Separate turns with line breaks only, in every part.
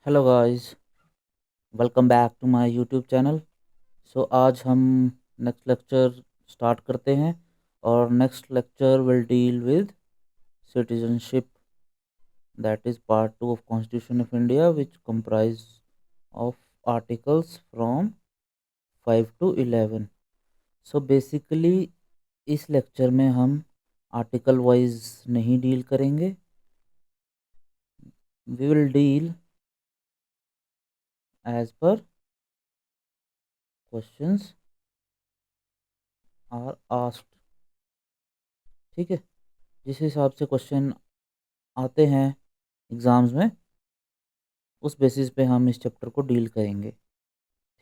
Hello guys, welcome back to my YouTube channel. So आज हम next lecture start करते हैं और next lecture will deal with citizenship, that is part 2 of constitution of India which comprise of articles from 5 to 11। So basically इस lecture में हम article wise नहीं deal करेंगे। We will deal as per questions are asked. ठीक है, जिस हिसाब से क्वेश्चन आते हैं एग्ज़ाम्स में, उस बेसिस पे हम इस चैप्टर को डील करेंगे।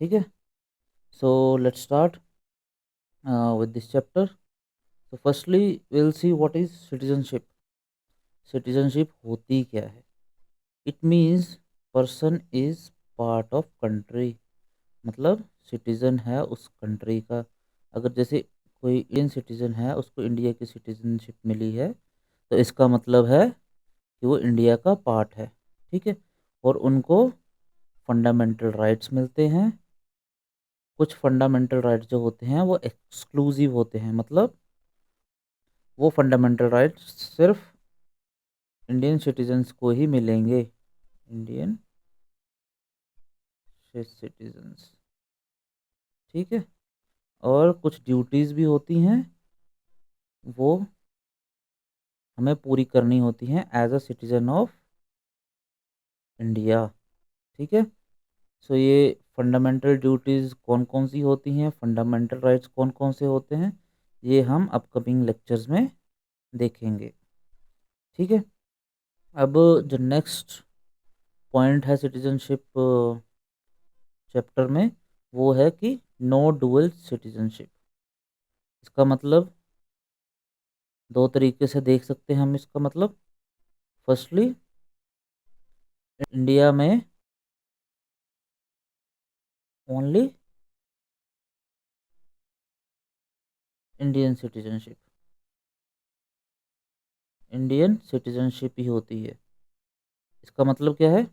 ठीक है, so let's start with this chapter. तो firstly will see what is citizenship. Citizenship होती क्या है? It means person is part of country, मतलब सिटीज़न है उस कंट्री का। अगर जैसे कोई इंडियन सिटीज़न है, उसको इंडिया की सिटीजनशिप मिली है, तो इसका मतलब है कि वो इंडिया का पार्ट है। ठीक है, और उनको फंडामेंटल राइट्स मिलते हैं। कुछ फंडामेंटल राइट्स जो होते हैं वो एक्सक्लूसिव होते हैं, मतलब वो फंडामेंटल राइट्स सिर्फ इंडियन सिटीजन्स को ही मिलेंगे। इंडियन सिटीजन्स, ठीक है। और कुछ ड्यूटीज़ भी होती हैं, वो हमें पूरी करनी होती हैं as a citizen of India. ठीक है, सो ये फंडामेंटल ड्यूटीज़ कौन कौन सी होती हैं, फंडामेंटल राइट्स कौन कौन से होते हैं, ये हम अपकमिंग लेक्चर्स में देखेंगे। ठीक है, अब जो नेक्स्ट पॉइंट है सिटीजनशिप चैप्टर में, वो है कि नो डुअल सिटीजनशिप। इसका मतलब दो तरीके से देख सकते हैं हम इसका मतलब। फर्स्टली, इंडिया में only Indian citizenship, Indian citizenship ही होती है। इसका मतलब क्या है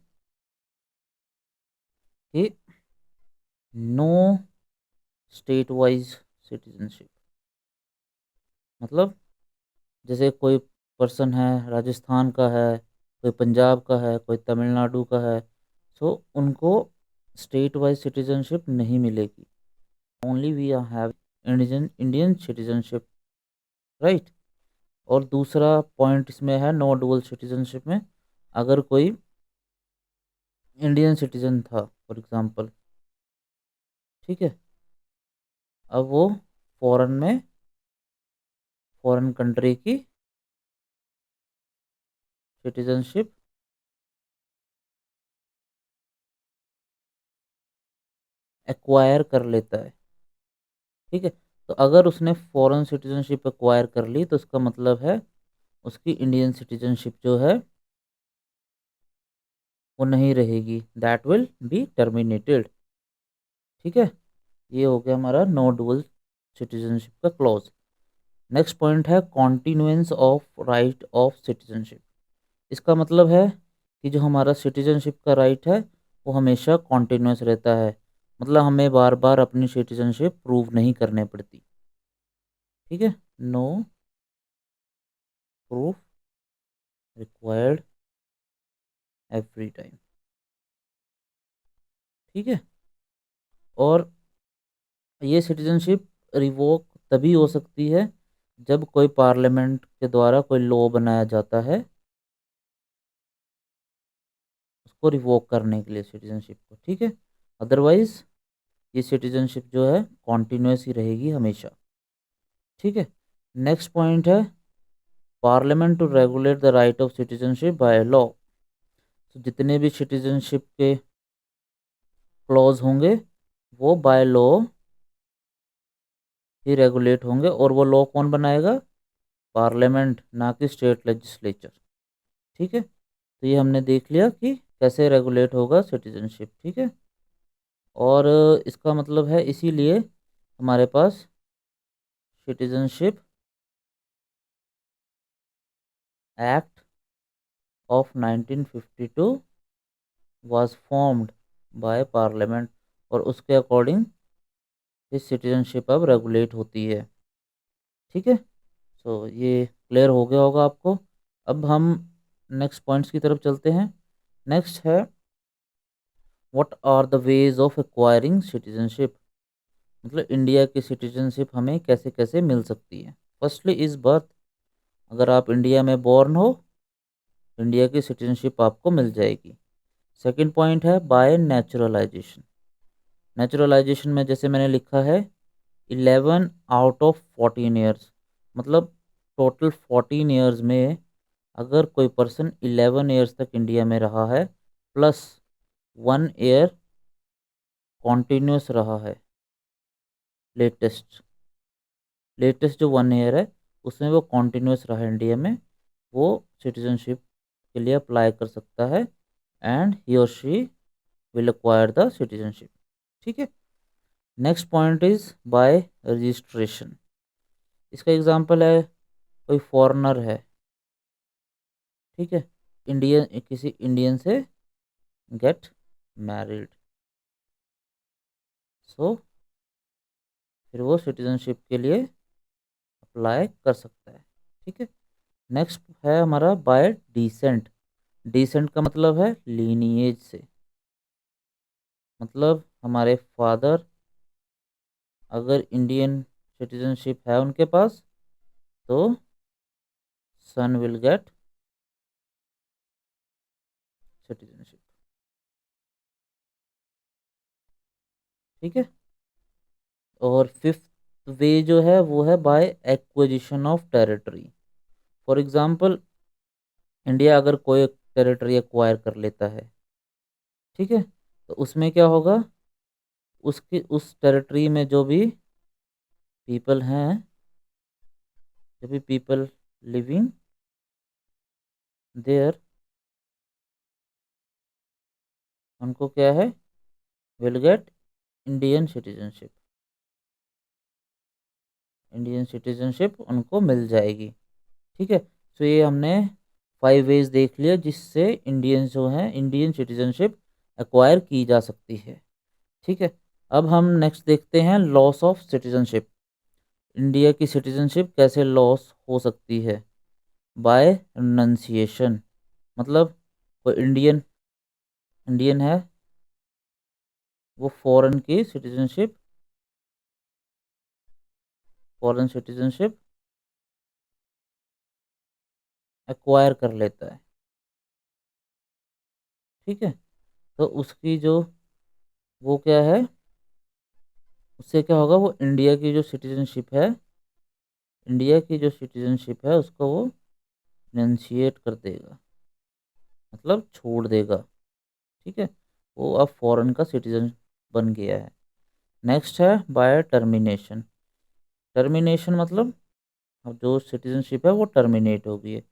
कि नो स्टेट वाइज सिटीजनशिप। मतलब जैसे कोई पर्सन है, राजस्थान का है, कोई पंजाब का है, कोई तमिलनाडु का है, सो उनको स्टेट वाइज सिटीजनशिप नहीं मिलेगी। Only we have Indian citizenship, right. और दूसरा पॉइंट इसमें है नो डुअल सिटीजनशिप में, अगर कोई इंडियन सिटीजन था फॉर एग्जांपल, ठीक है, अब वो फॉरेन में, फॉरेन कंट्री की सिटीजनशिप एक्वायर कर लेता है। ठीक है, तो अगर उसने फॉरेन सिटीजनशिप एक्वायर कर ली, तो उसका मतलब है उसकी इंडियन सिटीजनशिप जो है वो नहीं रहेगी, दैट विल बी टर्मिनेटेड। ठीक है, ये हो गया हमारा नो डुअल सिटीजनशिप का क्लॉज। नेक्स्ट पॉइंट है कॉन्टिन्यूएंस ऑफ राइट ऑफ सिटीजनशिप। इसका मतलब है कि जो हमारा सिटीजनशिप का राइट है वो हमेशा कॉन्टिन्यूस रहता है, मतलब हमें बार बार अपनी सिटीजनशिप प्रूव नहीं करने पड़ती। ठीक है, no proof required every time. ठीक है, और ये सिटीजनशिप रिवोक तभी हो सकती है जब कोई पार्लियामेंट के द्वारा कोई लॉ बनाया जाता है उसको रिवोक करने के लिए सिटीजनशिप को। ठीक है, अदरवाइज ये सिटीजनशिप जो है कॉन्टिन्यूस ही रहेगी हमेशा। ठीक है, नेक्स्ट पॉइंट है parliament to regulate the right of citizenship by law. तो जितने भी सिटीजनशिप के क्लॉज होंगे वो बाय लॉ ही रेगुलेट होंगे, और वो लॉ कौन बनाएगा? पार्लियामेंट, ना कि स्टेट लेजिस्लेचर। ठीक है, तो ये हमने देख लिया कि कैसे रेगुलेट होगा सिटीजनशिप। ठीक है, और इसका मतलब है इसीलिए हमारे पास citizenship act of 1952 was formed by parliament, और उसके अकॉर्डिंग इस सिटीजनशिप अब रेगुलेट होती है। ठीक है, सो ये क्लियर हो गया होगा आपको। अब हम नेक्स्ट पॉइंट्स की तरफ चलते हैं। नेक्स्ट है, what are the ways of acquiring citizenship, मतलब इंडिया की सिटीजनशिप हमें कैसे कैसे मिल सकती है। फर्स्टली इज बर्थ, अगर आप इंडिया में बॉर्न हो, इंडिया की सिटीजनशिप आपको मिल जाएगी। सेकंड पॉइंट है बाय नेचुरलाइजेशन। नेचुरलाइजेशन में जैसे मैंने लिखा है 11 आउट ऑफ 14 ईयर्स, मतलब टोटल 14 ईयर्स में अगर कोई पर्सन 11 ईयर्स तक इंडिया में रहा है प्लस 1 ईयर कॉन्टिन्यूस रहा है, लेटेस्ट लेटेस्ट जो 1 ईयर है उसमें वो कॉन्टिन्यूस रहा है इंडिया में, वो सिटीजनशिप के लिए अप्लाई कर सकता है एंड ही और she will acquire the citizenship. ठीक है, next point is by registration. इसका एग्जांपल है कोई फॉरेनर है, ठीक है, इंडियन, किसी इंडियन से गेट मैरिड, सो फिर वो सिटीजनशिप के लिए अप्लाई कर सकता है। ठीक है, नेक्स्ट है हमारा बाय डिसेंट। डिसेंट का मतलब है लीनिएज से, मतलब हमारे फादर अगर इंडियन सिटीजनशिप है उनके पास तो सन विल गेट सिटीजनशिप। ठीक है, और फिफ्थ वे जो है वो है by acquisition of territory. For example India अगर कोई टेरिटरी एक्वायर कर लेता है, ठीक है, तो उसमें क्या होगा, उसकी उस टेरिटरी में जो भी पीपल हैं, जो भी पीपल लिविंग देयर, उनको क्या है, will get Indian citizenship, Indian citizenship उनको मिल जाएगी। ठीक है, तो ये हमने 5 वेज देख लिया जिससे इंडियन जो हैं इंडियन सिटीजनशिप एक्वायर की जा सकती है। ठीक है, अब हम नेक्स्ट देखते हैं लॉस ऑफ सिटीजनशिप। इंडिया की सिटीजनशिप कैसे लॉस हो सकती है, बाय रिनंसिएशन, मतलब कोई इंडियन इंडियन है, वो फॉरेन सिटीजनशिप एक्वायर कर लेता है। ठीक है, तो उसकी जो वो क्या है, उससे क्या होगा, वो इंडिया की जो सिटीजनशिप है, इंडिया की जो सिटीजनशिप है उसको वो रिनंसिएट कर देगा, मतलब छोड़ देगा। ठीक है, वो अब फॉरेन का सिटीजन बन गया है। नेक्स्ट है बाय टर्मिनेशन। टर्मिनेशन मतलब अब जो सिटीजनशिप है वो टर्मिनेट हो गई है।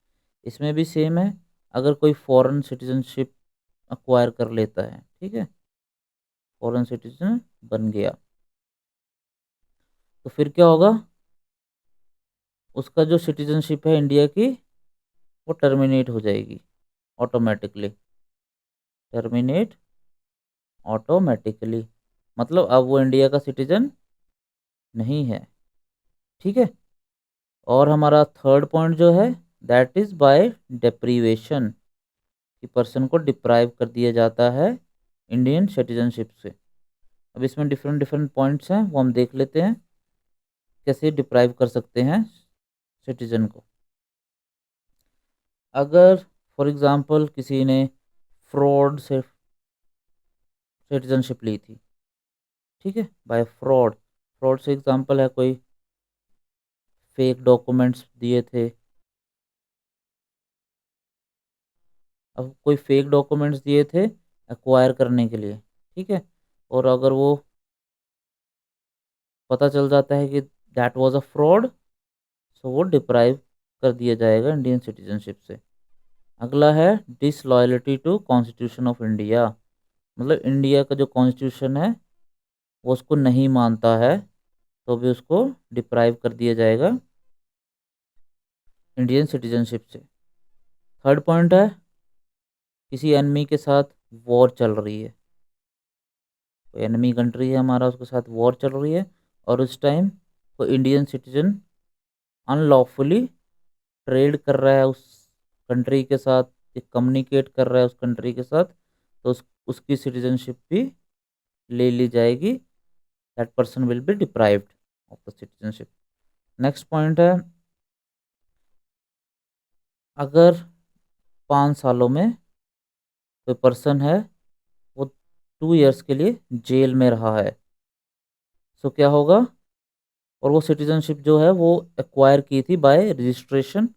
इसमें भी सेम है, अगर कोई फॉरेन सिटीजनशिप अक्वायर कर लेता है, ठीक है, फॉरेन सिटीजन बन गया, तो फिर क्या होगा, उसका जो सिटीजनशिप है इंडिया की वो टर्मिनेट हो जाएगी ऑटोमेटिकली, टर्मिनेट ऑटोमेटिकली, मतलब अब वो इंडिया का सिटीजन नहीं है। ठीक है, और हमारा थर्ड पॉइंट जो है दैट इज़ बाय डिप्रीवेशन, कि पर्सन को डिप्राइव कर दिया जाता है इंडियन सिटीजनशिप से। अब इसमें डिफरेंट डिफरेंट पॉइंट्स हैं, वो हम देख लेते हैं कैसे डिप्राइव कर सकते हैं सिटीजन को। अगर फॉर एग्जांपल किसी ने फ्रॉड से सिटीजनशिप ली थी, ठीक है, बाय फ्रॉड, फ्रॉड से एग्जांपल है कोई फेक डॉक्यूमेंट्स दिए थे, अब कोई फेक डॉक्यूमेंट्स दिए थे एक्वायर करने के लिए, ठीक है, और अगर वो पता चल जाता है कि दैट वाज अ फ्रॉड, सो वो डिप्राइव कर दिया जाएगा इंडियन सिटीजनशिप से। अगला है disloyalty to constitution of India, मतलब इंडिया का जो कॉन्स्टिट्यूशन है वो उसको नहीं मानता है, तो भी उसको डिप्राइव कर दिया जाएगा इंडियन सिटीजनशिप से। थर्ड पॉइंट है किसी एनमी के साथ वॉर चल रही है, कोई एनिमी कंट्री है हमारा, उसके साथ वॉर चल रही है, और उस टाइम कोई इंडियन सिटीजन अनलॉफुली ट्रेड कर रहा है उस कंट्री के साथ, कम्युनिकेट कर रहा है उस कंट्री के साथ, तो उसकी सिटीजनशिप भी ले ली जाएगी। That person will be deprived of the citizenship. Next point है, अगर 5 सालों में कोई पर्सन है वो 2 इयर्स के लिए जेल में रहा है, सो क्या होगा, और वो सिटीजनशिप जो है वो एक्वायर की थी बाय रजिस्ट्रेशन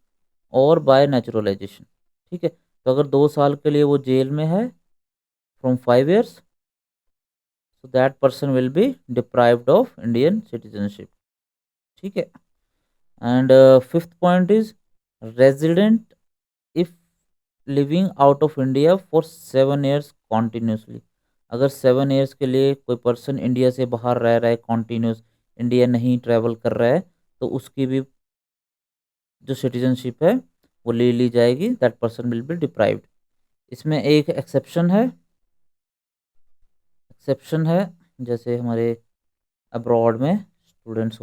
और बाय नेचुरलाइजेशन। ठीक है, तो अगर 2 साल के लिए वो जेल में है from 5 years, so that person will be deprived of Indian citizenship. ठीक है, and fifth point is resident if living out of India for 7 years continuously. अगर 7 इयर्स के लिए कोई पर्सन इंडिया से बाहर रह रहा है कॉन्टिन्यूस, इंडिया नहीं ट्रैवल कर रहा है, तो उसकी भी जो सिटीजनशिप है वो ले ली जाएगी। That person will be deprived. इसमें एक एक्सेप्शन है, जैसे हमारे अब्रॉड में स्टूडेंट्स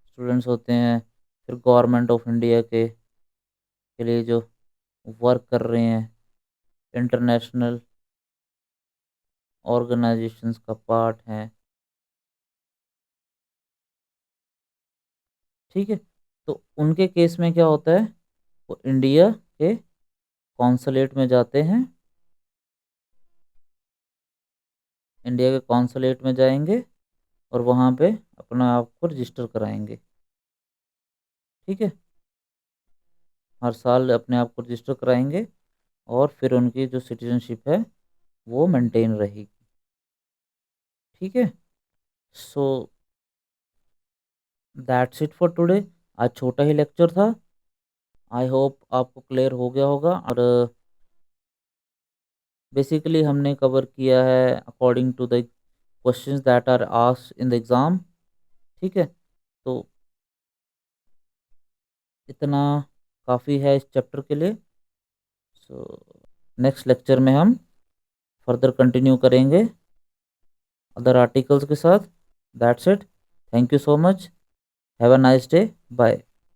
स्टूडेंट्स होते हैं, फिर गवर्नमेंट ऑफ इंडिया के लिए जो वर्क कर रहे हैं, इंटरनेशनल ऑर्गेनाइजेशंस का पार्ट हैं। ठीक है, तो उनके केस में क्या होता है, वो इंडिया के कॉन्सुलेट में जाते हैं, इंडिया के कॉन्सुलेट में जाएंगे और वहाँ पे अपना आप को रजिस्टर कराएंगे। ठीक है, हर साल अपने आप को रजिस्टर कराएंगे और फिर उनकी जो सिटीजनशिप है वो मेंटेन रहेगी। ठीक है, so that's it for today. आज छोटा ही लेक्चर था, आई होप आपको क्लियर हो गया होगा। और बेसिकली हमने कवर किया है according to the questions that are asked in the exam. ठीक है, तो इतना काफ़ी है इस चैप्टर के लिए। सो नेक्स्ट लेक्चर में हम फर्दर कंटिन्यू करेंगे अदर आर्टिकल्स के साथ। That's it, thank you so much, have a nice day, bye.